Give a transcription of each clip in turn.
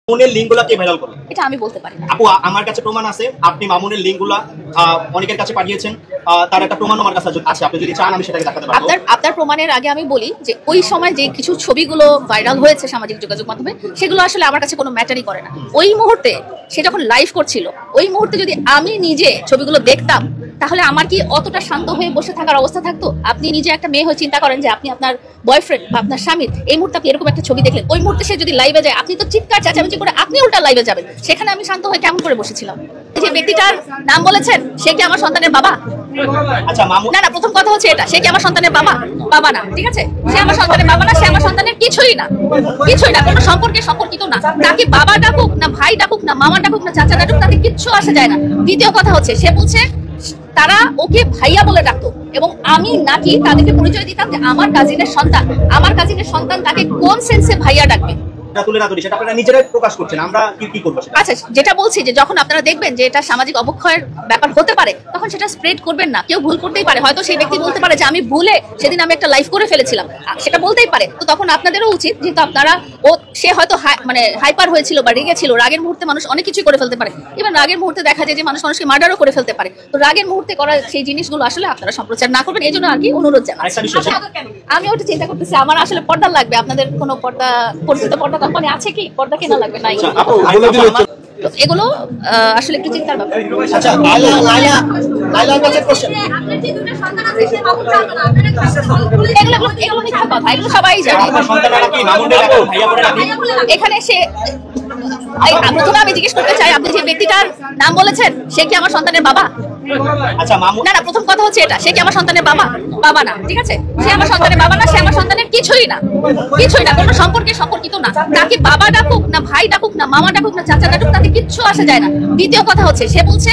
মামুনের লিঙ্কগুলো কে ভাইরাল করে? এটা আমি বলতে পারি না আপু, আমার কাছে প্রমাণ আছে আপনি মামুনের লিঙ্কগুলো অনেকের কাছে পাঠিয়েছেন। তার একটা প্রমাণ আমার কাছে আছে, আপনি যদি চান আমি সেটাকে দেখাতে পারবো। আপনার প্রমাণের আগে আমি বলি যে ওই সময় যে কিছু ছবিগুলো ভাইরাল হয়েছে সামাজিক যোগাযোগ মাধ্যমে, সেগুলো আসলে আমার কাছে কোনো ম্যাটারই করে না। ওই মুহূর্তে সে যখন লাইভ করছিল, ওই মুহূর্তে যদি আমি নিজে ছবিগুলো দেখতাম, তাহলে আমার কি অতটা শান্ত হয়ে বসে থাকার অবস্থা থাকতো? আপনি নিজে একটা মেয়ে হয়ে চিন্তা করেন যে আপনি আপনার বয়ফ্রেন্ড বা আপনার স্বামীর এই মুহূর্তে আপনি এরকম একটা ছবি দেখলেন, ওই মুহূর্তে সে যদি লাইভে যায়, আপনি তো চিৎকার চেঁচামেচি করে আপনি উল্টা লাইভে যাবেন। সেখানে আমি শান্ত হয়ে কেমন করে বসেছিলাম? যে ব্যক্তিটার নাম বলেছেন, সে কি আমার সন্তানের বাবা? আচ্ছা মামুন, না, প্রথম কথা হচ্ছে এটা, সে কি আমার সন্তানের বাবা? বাবা না, ঠিক আছে? সে আমার সন্তানের বাবা না, সে আমার সন্তানের কিছুই না, কোনো সম্পর্কে সম্পর্কিত না। তাকে বাবা ডাকুক না, ভাই ডাকুক না, মামা ডাকুক না, চাচা ডাকুক, তাতে কিচ্ছু আসে যায় না। দ্বিতীয় কথা হচ্ছে, সে বলছে তারা ওকে ভাইয়া বলে ডাকতো এবং আমি নাকি তাদেরকে পরিচয় দিতাম যে আমার কাজিনের সন্তান তাকে কোন সেন্সে ভাইয়া ডাকবে। সেটা আপনারা নিজেরাই প্রকাশ করছেন, আমরা কি করব? আচ্ছা, যেটা বলছি যে যখন আপনারা দেখবেন যে এটা সামাজিক অবক্ষয়ের ব্যাপার হতে পারে, তখন সেটা স্প্রেড করবেন না। কেউ ভুল করতেই পারে, হয়তো সেই ব্যক্তি বলতে পারে যে আমি ভুলে সেদিন আমি একটা লাইভ করে ফেলেছিলাম, সেটা বলতেই পারে। তো তখন আপনাদেরও উচিত, যেহেতু আপনারা সে হয়তো হাইপার হয়েছিল বা রেগে ছিল, রাগের মুহূর্তে মানুষ অনেক কিছু করে ফেলতে পারে। এবার রাগের মুহূর্তে দেখা যায় যে মানুষকে মার্ডারও করে ফেলতে পারে। তো রাগের মুহূর্তে করা সেই জিনিসগুলো আসলে আপনারা সম্প্রচার না করবেন, এই জন্য আর কি অনুরোধ জানাচ্ছি। আমি ওটা চিন্তা করতেছি, আমার আসলে পর্দা লাগবে। আপনাদের কোনো পর্দা কোম্পানি আছে কি? পর্দা কেনা লাগবে না? এগুলো আসলে একটু চিন্তার ব্যাপার। আচ্ছা, লাইলার কাছে কোশ্চেন, এগুলো মিথ্যা কথা, এগুলো সবাই জানে। এখানে সে প্রথমে আমি জিজ্ঞেস করতে চাই, আপনি যে ব্যক্তিটার নাম বলেছেন, সে কি আমার সন্তানের বাবা? আচ্ছা মামুন, না, প্রথম কথা হচ্ছে এটা, সে কি আমার সন্তানের বাবা? বাবা না, ঠিক আছে? সে আমার সন্তানের বাবা না, সে আমার সন্তানের কিছুই না, কোনো সম্পর্কে সম্পর্কিত না। তাকে বাবা ডাকুক না, ভাই ডাকুক না, মামা ডাকুক না, চাচা ডাকুক, তাতে কিচ্ছু আসে যায় না। দ্বিতীয় কথা হচ্ছে, সে বলছে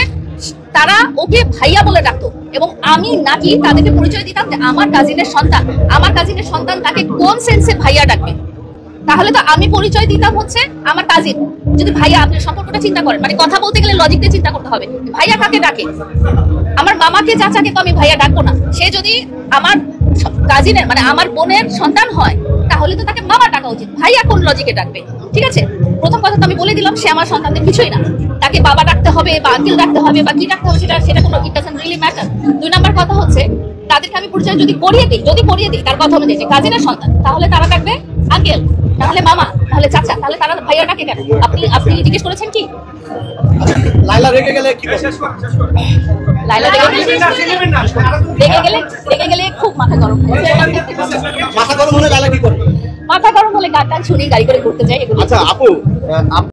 তারা ওকে ভাইয়া বলে ডাকতো এবং আমি নাকি তাদেরকে পরিচয় দিতাম যে আমার কাজিনের সন্তান তাকে কোন সেন্সে ভাইয়া ডাকবে। তাহলে তো আমি পরিচয় দিতাম হচ্ছে আমার কাজিন। যদি ভাইয়া, আপনি সম্পর্কটা চিন্তা করেন, মানে কথা বলতে গেলে লজিক দিয়ে চিন্তা করতে হবে। ভাইয়া কাকে ডাকে? আমার মামাকে, চাচাকে তো আমি ভাইয়া ডাকবো না। সে যদি আমার কাজিনের, মানে আমার বোনের সন্তান হয়, তাহলে তো তাকে মামা ডাকা উচিত। ভাইয়া কোন লজিকে ডাকবে? ঠিক আছে, প্রথম কথা তো আমি বলে দিলাম, সে আমার সন্তানদের কিছুই না। তাকে বাবা ডাকতে হবে বা আঙ্কেল ডাকতে হবে বা কি ডাকতে হবে, সেটা কোনো it doesn't really matter. 2 number কথা হচ্ছে, তাদেরকে আমি পরিচয় যদি করিয়ে দিই তার কথা অনুযায়ী যে কাজিনের সন্তান, তাহলে তারা ডাকবে আঙ্কেল, তাহলে মামা, তাহলে চাচা, তাহলে তারা ভাইয়া ডাকে কেন? আপনি জিজ্ঞেস করেছেন কি? লাইলা রেগে গেলে কি করবে? লাইলা রেগে গেলে খুব মাথা গরম হয়ে যায়। মাথা গরম হলে লাইলা কি করবে? মাথা গরম হলে গাড়ি ছুরি গাড়ি করে ঘুরতে যাই। আচ্ছা আপু,